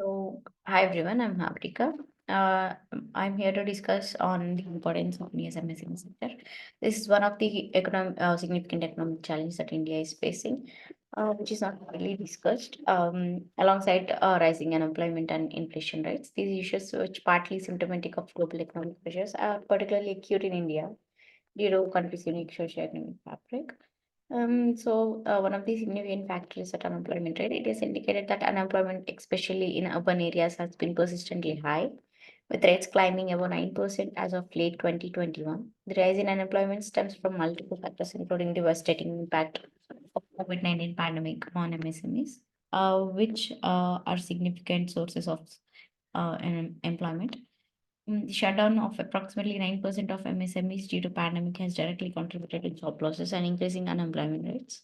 Hi everyone, I'm Harika. Uh, I'm here to discuss on the importance of India's MSME sector. This is one of the significant economic challenges that India is facing, which is not widely discussed. Alongside rising unemployment and inflation rates, these issues, which partly symptomatic of global economic pressures, are particularly acute in India due to country's unique socio-economic fabric. One of the significant factors is that unemployment rate. It is indicated that unemployment, especially in urban areas, has been persistently high, with rates climbing above 9% as of late 2021. The rise in unemployment stems from multiple factors, including devastating impact of COVID-19 pandemic on MSMEs, which are significant sources of employment. The shutdown of approximately 9% of MSMEs due to pandemic has directly contributed to job losses and increasing unemployment rates.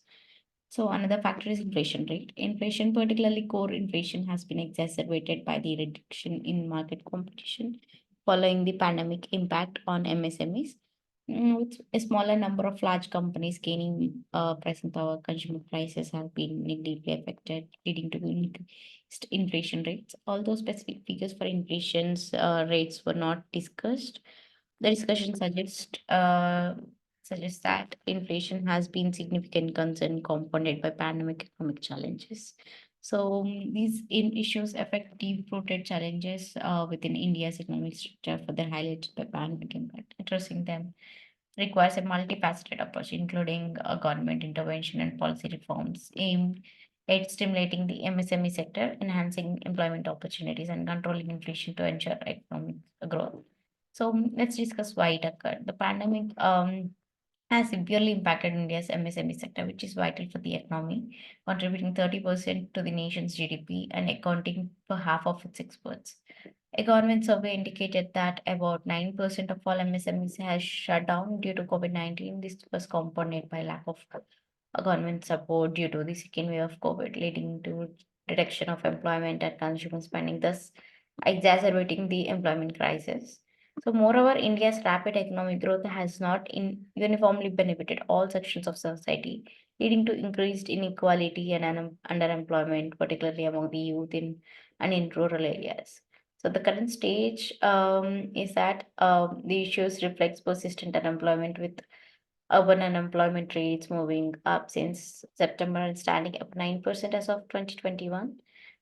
So another factor is inflation rate. Inflation, particularly core inflation, has been exacerbated by the reduction in market competition following the pandemic impact on MSMEs. With a smaller number of large companies gaining pricing power, consumer prices have been negatively affected, leading to increased inflation rates. Although specific figures for inflation's rates were not discussed, the discussion suggests that inflation has been significant concern compounded by pandemic economic challenges. These issues affect deep-rooted challenges within India's economic structure, further highlighted by pandemic impact. Addressing them requires a multifaceted approach, including government intervention and policy reforms aimed at stimulating the MSME sector, enhancing employment opportunities, and controlling inflation to ensure economic growth. Let's discuss why it occurred. The pandemic has severely impacted India's MSME sector, which is vital for the economy, contributing 30% to the nation's GDP and accounting for half of its exports. A government survey indicated that about 9% of all MSMEs has shut down due to COVID-19. This was compounded by lack of government support due to the second wave of COVID, leading to reduction of employment and consumer spending, thus exacerbating the employment crisis. Moreover, India's rapid economic growth has not uniformly benefited all sections of society, leading to increased inequality and underemployment, particularly among the youth and in rural areas. So the current stage is that the issues reflects persistent unemployment with urban unemployment rates moving up since September and standing up 9% as of 2021.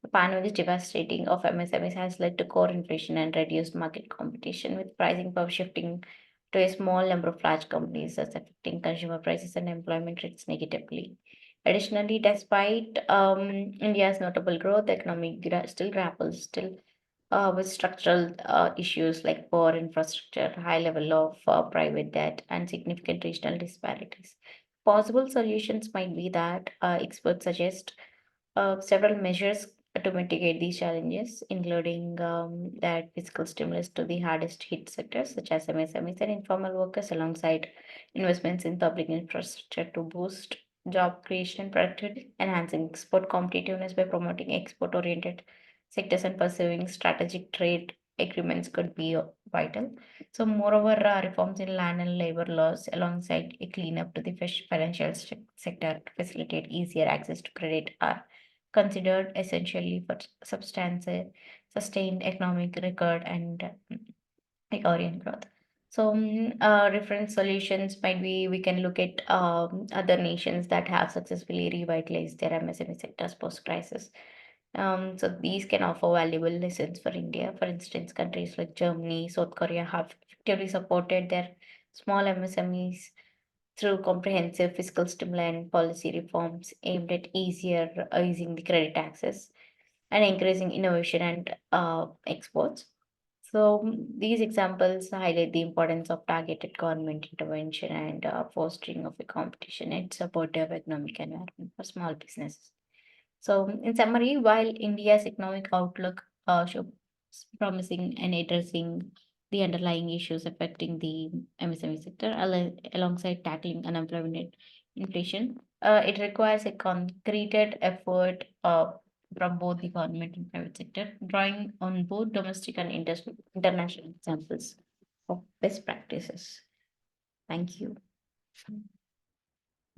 The pandemic devastating of MSMEs has led to core inflation and reduced market competition, with pricing power shifting to a small number of large companies, thus affecting consumer prices and employment rates negatively. Additionally, despite India's notable growth, the economy still grapples with structural issues like poor infrastructure, high level of private debt, and significant regional disparities. Possible solutions might be that experts suggest several measures to mitigate these challenges, including that fiscal stimulus to the hardest hit sectors such as MSMEs and informal workers, alongside investments in public infrastructure to boost job creation and productivity, enhancing export competitiveness by promoting export oriented sectors and pursuing strategic trade agreements could be vital. Moreover, reforms in land and labor laws alongside a cleanup to the financial sector to facilitate easier access to credit are considered essentially for substantial sustained economic record and recovery and growth. Different solutions might be we can look at other nations that have successfully revitalized their MSME sectors post crisis. These can offer valuable lessons for India. For instance, countries like Germany, South Korea have effectively supported their small MSMEs through comprehensive fiscal stimuli policy reforms aimed at easing the credit access and increasing innovation and exports. These examples highlight the importance of targeted government intervention and fostering of a competition and supportive economic environment for small businesses. In summary, while India's economic outlook shows promising and addressing the underlying issues affecting the MSME sector, alongside tackling unemployment and inflation, it requires a concreted effort from both the government and private sector, drawing on both domestic and international examples of best practices. Thank you.